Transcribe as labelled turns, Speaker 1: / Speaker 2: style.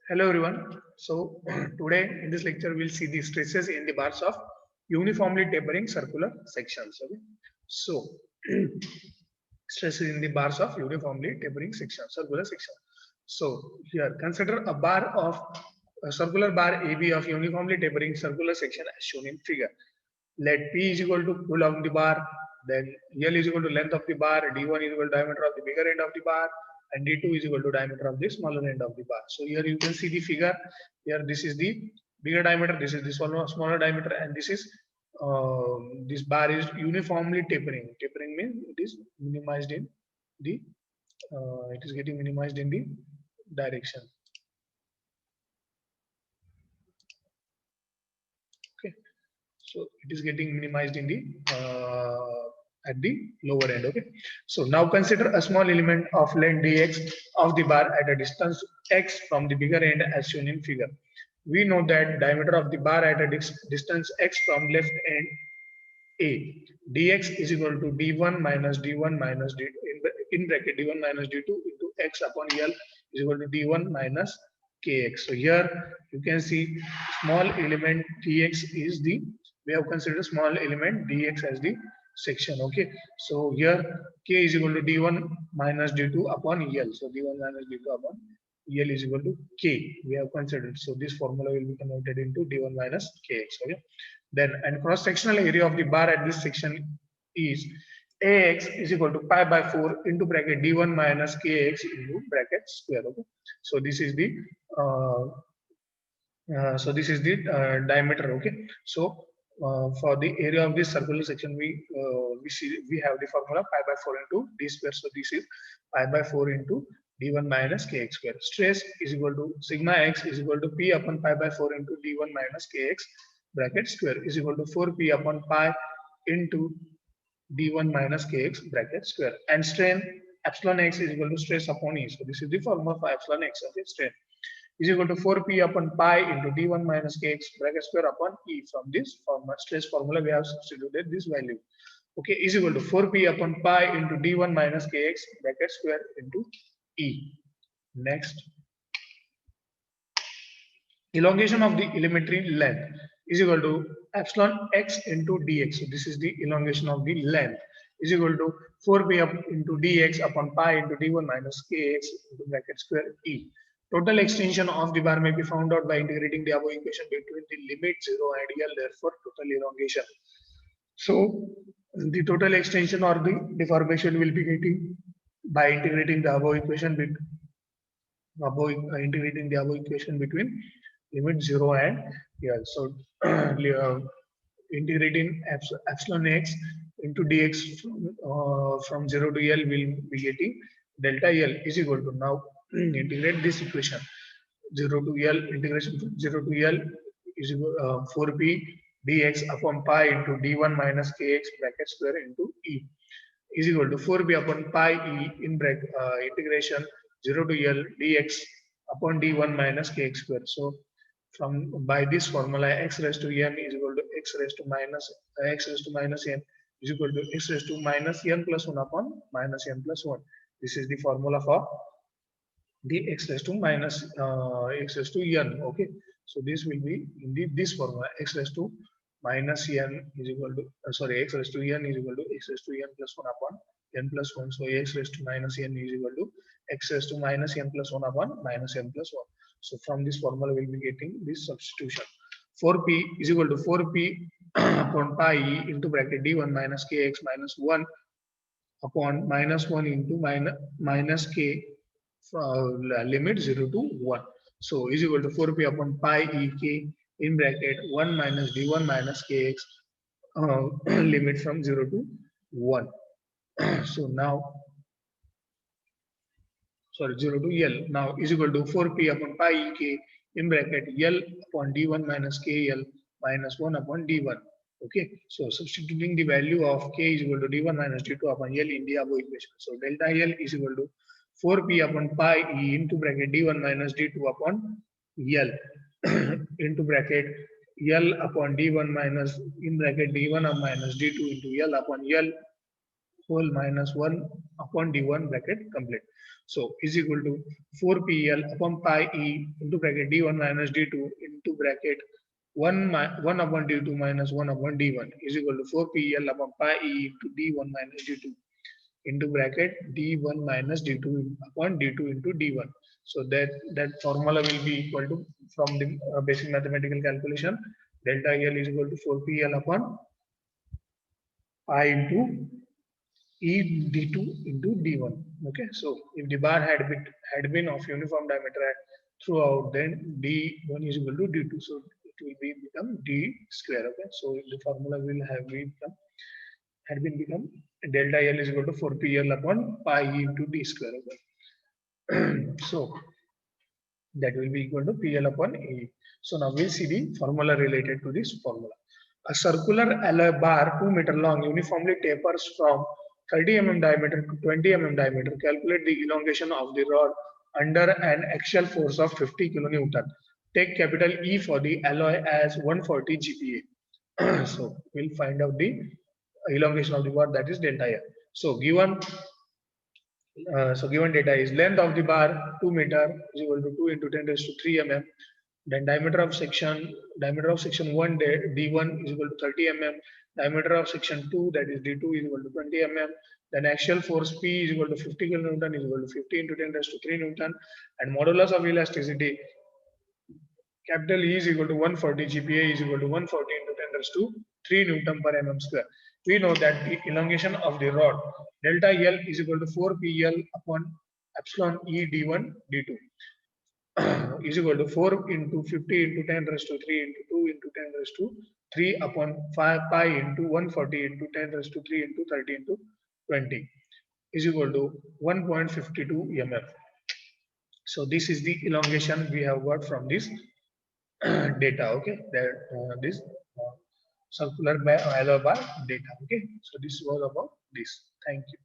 Speaker 1: Hello everyone. So today in this lecture we'll see the stresses in the bars of uniformly tapering circular sections. Okay. So stresses in the bars of uniformly tapering section, circular section. So here consider a bar of a circular bar AB of uniformly tapering circular section as shown in figure. Let P is equal to pull of the bar, then L is equal to length of the bar, D1 is equal to diameter of the bigger end of the bar, and D2 is equal to diameter of the smaller end of the bar. So here you can see the figure. Here this is the bigger diameter, this is the smaller diameter, and this bar is uniformly tapering. Tapering means it is minimized in the it is getting minimized in the direction. Okay, so it is getting minimized in the at the lower end. Okay, so now consider a small element of length dx of the bar at a distance x from the bigger end as shown in figure. We know that diameter of the bar at a distance x from left end a dx is equal to d1 minus d1 minus d in bracket d1 minus d2 into x upon l is equal to d1 minus kx. So here you can see small element dx is the, we have considered small element dx as the section. Okay, so here k is equal to d1 minus d2 upon l. So d1 minus d2 upon l is equal to k we have considered. So this formula will be converted into d1 minus kx. Okay, then and cross sectional area of the bar at this section is ax is equal to pi by 4 into bracket d1 minus kx into bracket square. Okay, so this is the uh, diameter. Okay, so for the area of this circular section we have the formula pi by 4 into d square. So this is pi by 4 into d1 minus kx square. Stress is equal to sigma x is equal to p upon pi by 4 into d1 minus kx bracket square is equal to 4p upon pi into d1 minus kx bracket square, and strain epsilon x is equal to stress upon e. So this is the formula for epsilon x. Okay, strain is equal to 4p upon pi into d1 minus kx bracket square upon e. From this formula, stress formula, we have substituted this value. Okay, is equal to 4p upon pi into d1 minus kx bracket square into e. Next, elongation of the elementary length is equal to epsilon x into dx. So this is the elongation of the length is equal to 4p up into dx upon pi into d1 minus kx into bracket square e. Total extension of the bar may be found out by integrating the above equation between the limit 0 and L, therefore total elongation. So the total extension or the deformation will be getting by integrating the above equation integrating the above equation between limit 0 and L. So integrating epsilon x into dx from 0 to L will be getting delta L is equal to, now integrate this equation 0 to L, integration from 0 to L is equal 4p dx upon pi into d1 minus kx bracket square into e is equal to 4p upon pi e in bracket integration 0 to L dx upon d1 minus kx square. So from by this formula x raised to n is equal to x raised to minus n is equal to x raised to minus n plus 1 upon minus n plus 1. This is the formula for the x raised to minus x raised to n. Okay, so this will be in this formula x raised to minus n is equal to sorry, x raised to n is equal to x raised to n plus 1 upon n plus 1. So x raised to minus n is equal to x raised to minus n plus 1 upon minus n plus 1. So from this formula we'll be getting this substitution. 4p is equal to 4p upon pi e into bracket d1 minus kx minus 1 upon minus 1 into minus k limit 0 to 1. So is equal to 4p upon pi e k in bracket 1 minus d1 minus kx limit from 0 to 1. So now, sorry, 0 to L now is equal to 4p upon pi e k in bracket L upon d1 minus kl minus 1 upon d1. Okay, so substituting the value of k is equal to d1 minus d2 upon L in the above equation. So delta L is equal to 4p upon pi e into bracket d1 minus d2 upon L into bracket L upon d1 minus in bracket d1 minus d2 into L upon L whole minus 1 upon d1 bracket complete. So is equal to 4 PL upon pi E into bracket D1 minus D2 into bracket 1 upon D2 minus 1 upon D1 is equal to 4 PL upon pi E into D1 minus D2 into bracket D1 minus D2 upon D2 into D1. So that formula will be equal to, from the basic mathematical calculation, delta L is equal to 4 PL upon pi into E D2 into D1. Okay, so if the bar had been of uniform diameter throughout, then D1 is equal to D2. So it will be become D square. Okay, so the formula will have been become delta L is equal to 4 PL upon pi E into D square. Okay, so that will be equal to PL upon E. So now we'll see the formula related to this formula. A circular alloy bar 2 meter long uniformly tapers from 30 mm diameter to 20 mm diameter. Calculate the elongation of the rod under an axial force of 50 kN. Take capital E for the alloy as 140 GPa. So we'll find out the elongation of the bar, that is delta L. So given data is length of the bar 2 meter is equal to 2 into 10 raised to 3 mm. Then diameter of section 1 D1 is equal to 30 mm. Diameter of section 2, that is D2, is equal to 20 mm. Then axial force P is equal to 50 kN is equal to 50 into 10 raised to 3 Newton. And modulus of elasticity, capital E is equal to 140, GPa is equal to 140 into 10 raised to 3 Newton per mm square. We know that the elongation of the rod delta L is equal to 4 PL upon epsilon E D1 D2 is equal to 4 into 50 into 10 raised to 3 into 2 into 10 raised to 3 upon 5 pi into 140 into 10 raised to 3 into 30 into 20 is equal to 1.52 mm. So this is the elongation we have got from this data. Okay, that this circular alloy bar data. Okay, so this was about this. Thank you.